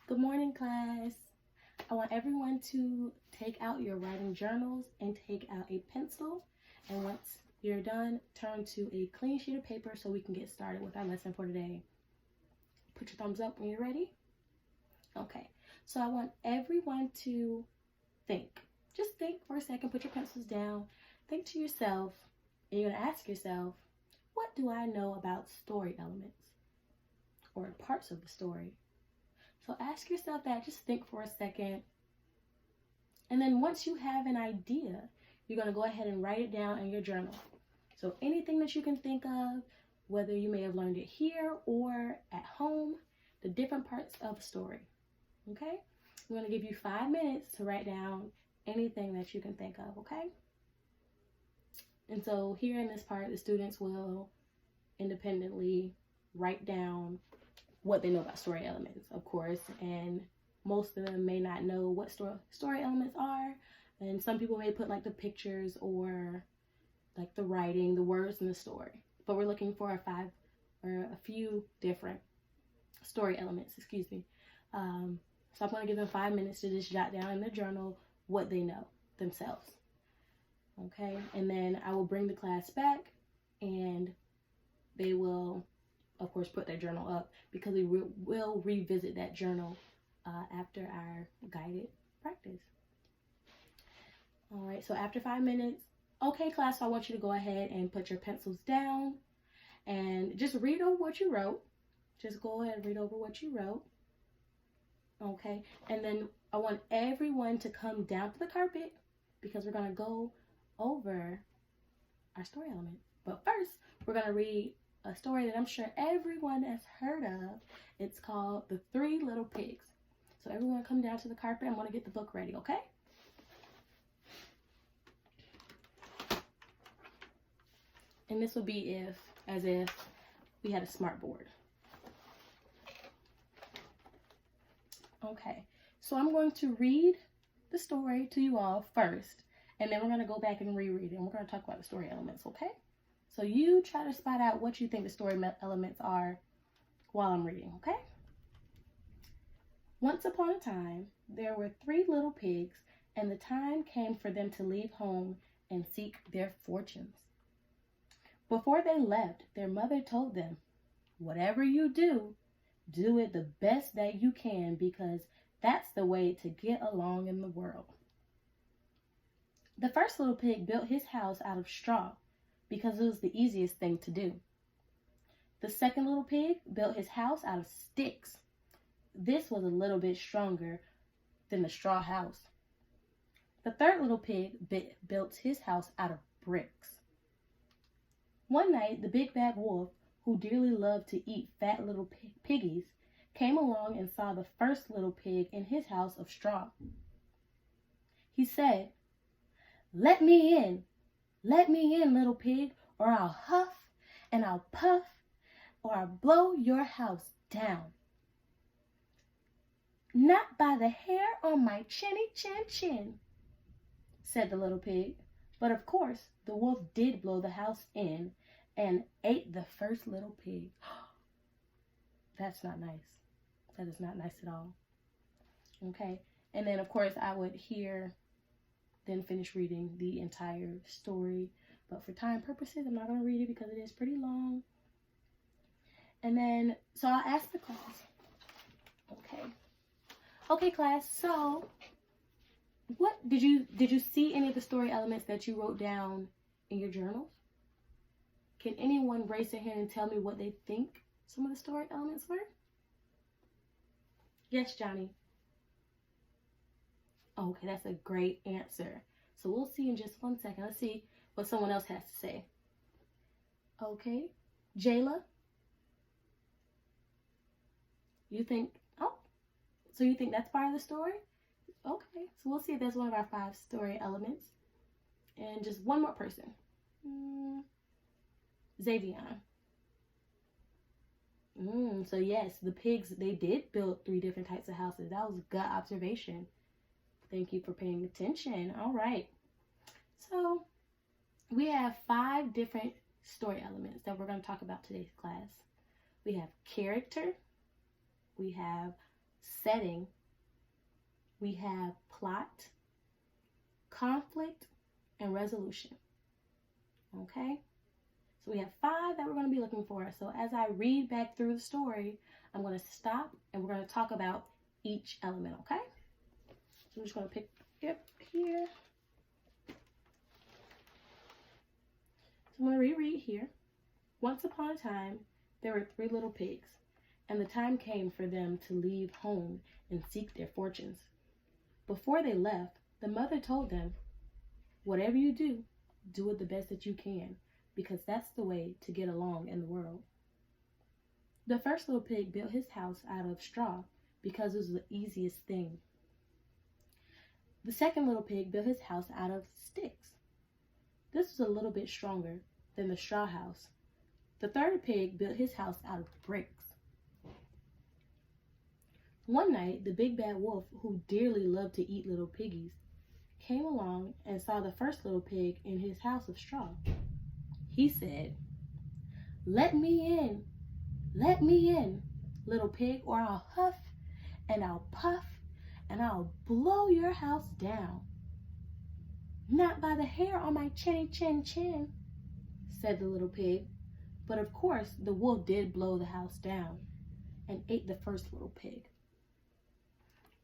Good morning, class. I want everyone to take out your writing journals and take out a pencil. And once you're done, turn to a clean sheet of paper so we can get started with our lesson for today. Put your thumbs up when you're ready. Okay, so I want everyone to think. Just think for a second, put your pencils down, think to yourself, and you're gonna ask yourself, what do I know about story elements or parts of the story? So ask yourself that, just think for a second. And then once you have an idea, you're gonna go ahead and write it down in your journal. So anything that you can think of, whether you may have learned it here or at home, the different parts of the story, okay? I'm gonna give you 5 minutes to write down anything that you can think of, okay? And so here in this part, the students will independently write down what they know about story elements, of course, and most of them may not know what story elements are, and some people may put like the pictures or like the writing, the words in the story, but we're looking for a few different story elements, excuse me. So I'm going to give them 5 minutes to just jot down in their journal what they know themselves, okay? And then I will bring the class back and they will, of course, put their journal up because we will revisit that journal after our guided practice. All right, so after 5 minutes, okay, class, so I want you to go ahead and put your pencils down and just read over what you wrote. Just go ahead and read over what you wrote. Okay, and then I want everyone to come down to the carpet because we're gonna go over our story element. But first, we're gonna read a story that I'm sure everyone has heard of. It's called The Three Little Pigs. So everyone come down to the carpet. I'm gonna get the book ready, okay? And this would be as if we had a smart board. Okay, so I'm going to read the story to you all first, and then we're gonna go back and reread it, and we're gonna talk about the story elements, okay? So you try to spot out what you think the story elements are while I'm reading, okay? Once upon a time, there were 3 little pigs, and the time came for them to leave home and seek their fortunes. Before they left, their mother told them, "Whatever you do, do it the best that you can because that's the way to get along in the world." The first little pig built his house out of straw because it was the easiest thing to do. The second little pig built his house out of sticks. This was a little bit stronger than the straw house. The third little pig built his house out of bricks. One night, the big bad wolf, who dearly loved to eat fat little piggies, came along and saw the first little pig in his house of straw. He said, let me in, little pig, or I'll huff and I'll puff, or I'll blow your house down." "Not by the hair on my chinny chin chin," said the little pig. But of course, the wolf did blow the house in and ate the first little pig. That's not nice. That is not nice at all. Okay, and then of course I would then finish reading the entire story. But for time purposes, I'm not going to read it because it is pretty long. And then, so I'll ask the class. Okay, class, so what did you see any of the story elements that you wrote down in your journals? Can anyone raise their hand and tell me what they think some of the story elements were? Yes, Johnny. Okay, that's a great answer. So we'll see in just 1 second. Let's see what someone else has to say. Okay, Jayla? You think, so you think that's part of the story? Okay, so we'll see if that's one of our 5 story elements. And just one more person. Xavion. So yes, the pigs, they did build 3 different types of houses. That was a good observation. Thank you for paying attention. All right. So we have 5 different story elements that we're going to talk about today's class. We have character, we have setting, we have plot, conflict, and resolution. Okay? So we have 5 that we're going to be looking for. So as I read back through the story, I'm going to stop and we're going to talk about each element, okay? So I'm just going to pick it here. So I'm going to reread here. Once upon a time, there were 3 little pigs, and the time came for them to leave home and seek their fortunes. Before they left, the mother told them, "Whatever you do, do it the best that you can, because that's the way to get along in the world." The first little pig built his house out of straw because it was the easiest thing. The second little pig built his house out of sticks. This was a little bit stronger than the straw house. The third pig built his house out of bricks. One night, the big bad wolf, who dearly loved to eat little piggies, came along and saw the first little pig in his house of straw. He said, "Let me in, little pig, or I'll huff and I'll puff and I'll blow your house down." "Not by the hair on my chinny chin chin," said the little pig. But of course, the wolf did blow the house down and ate the first little pig.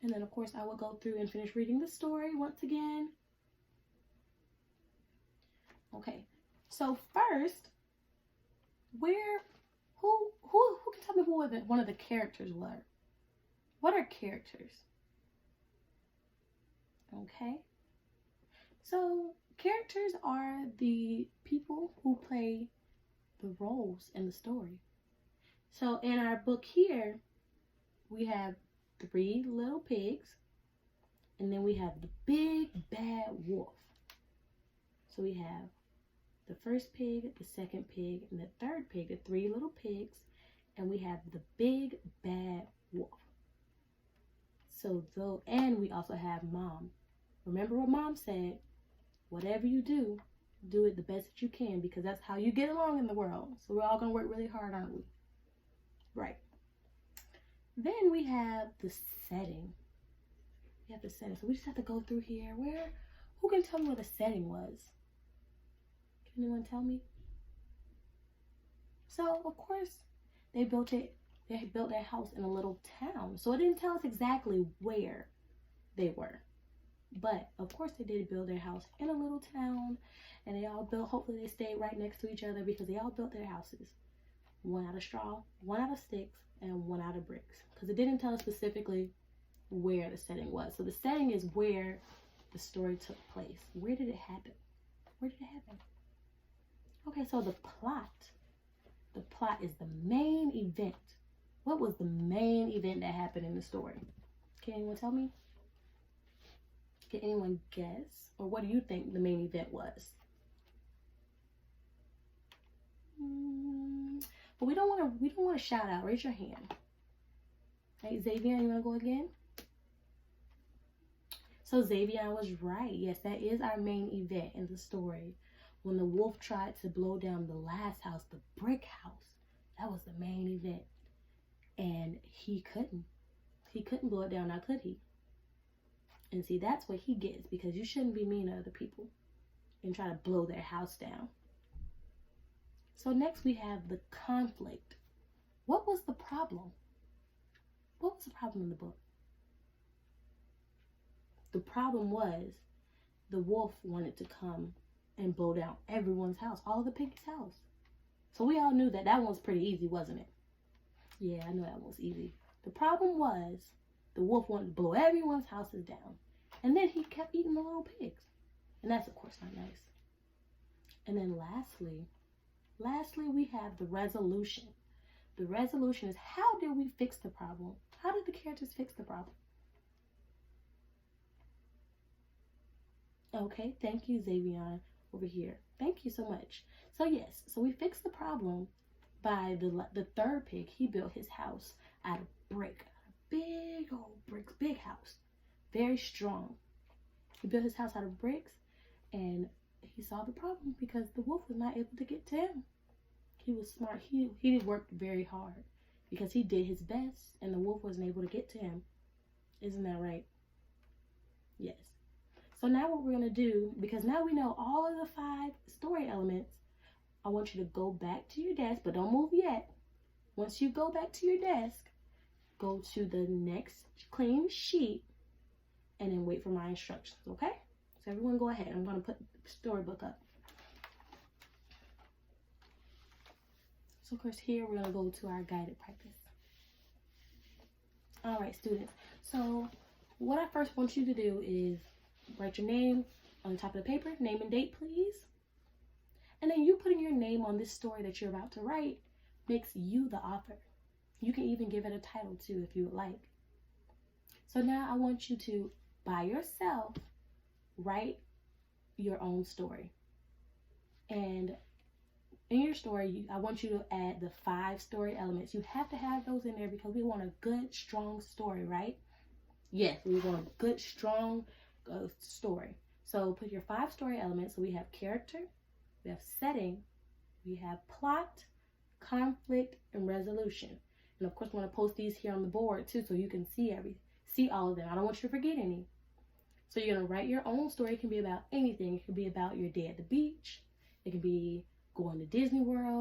And then, of course, I will go through and finish reading the story once again. Okay, so first, who can tell me who one of the characters were? What are characters? Okay, so characters are the people who play the roles in the story. So in our book here, we have 3 little pigs, and then we have the big bad wolf. So we have the first pig, the second pig, and the third pig, the 3 little pigs, and we have the big bad wolf. And we also have Mom. Remember what Mom said, whatever you do, do it the best that you can, because that's how you get along in the world. So we're all going to work really hard, aren't we? Right. Then we have the setting. We have the setting. So we just have to go through here. Who can tell me what the setting was? Can anyone tell me? So, of course, they built their house in a little town. So it didn't tell us exactly where they were. But, of course, they did build their house in a little town. And they all built, hopefully they stayed right next to each other, because they all built their houses. 1 out of straw, 1 out of sticks, and 1 out of bricks. Because it didn't tell us specifically where the setting was. So the setting is where the story took place. Where did it happen? Where did it happen? Okay, so the plot. The plot is the main event. What was the main event that happened in the story? Can anyone tell me? Can anyone guess? Or what do you think the main event was? But we don't want to shout out. Raise your hand. Hey, Xavier, you want to go again? So Xavier was right. Yes, that is our main event in the story. When the wolf tried to blow down the last house, the brick house, that was the main event. And he couldn't. He couldn't blow it down, now could he? And see, that's what he gets, because you shouldn't be mean to other people and try to blow their house down. So next we have the conflict. What was the problem? What was the problem in the book? The problem was the wolf wanted to come and blow down everyone's house, all of the pigs' house. So we all knew that one was pretty easy, wasn't it? Yeah, I know that one was easy. The problem was the wolf wanted to blow everyone's houses down. And then he kept eating the little pigs. And that's, of course, not nice. And then lastly, we have the resolution. The resolution is, how did we fix the problem? How did the characters fix the problem? Okay, thank you, Xavier, over here. Thank you so much. So yes, so we fixed the problem by the third pig. He built his house out of brick. Big old bricks, big house. Very strong. He built his house out of bricks, and he solved the problem because the wolf was not able to get to him. He was smart. He worked very hard. because he did his best and the wolf wasn't able to get to him. Isn't that right? Yes. So now what we're going to do, because now we know all of the 5 story elements, I want you to go back to your desk, but don't move yet. Once you go back to your desk, go to the next clean sheet and then wait for my instructions, okay? So everyone go ahead. I'm going to put the storybook up. So of course here we're going to go to our guided practice. All right, students. So what I first want you to do is write your name on the top of the paper, name and date, please. And then you putting your name on this story that you're about to write makes you the author. You can even give it a title too if you would like. So now I want you to, by yourself, write your own story. And in your story, I want you to add the 5 story elements. You have to have those in there because we want a good, strong story, right? Yes, we want a good, strong story. So put your 5 story elements. So we have character, we have setting, we have plot, conflict, and resolution. And of course, I want to post these here on the board too, so you can see all of them. I don't want you to forget any. So you're gonna write your own story. It can be about anything. It can be about your day at the beach. It can be going to Disney World.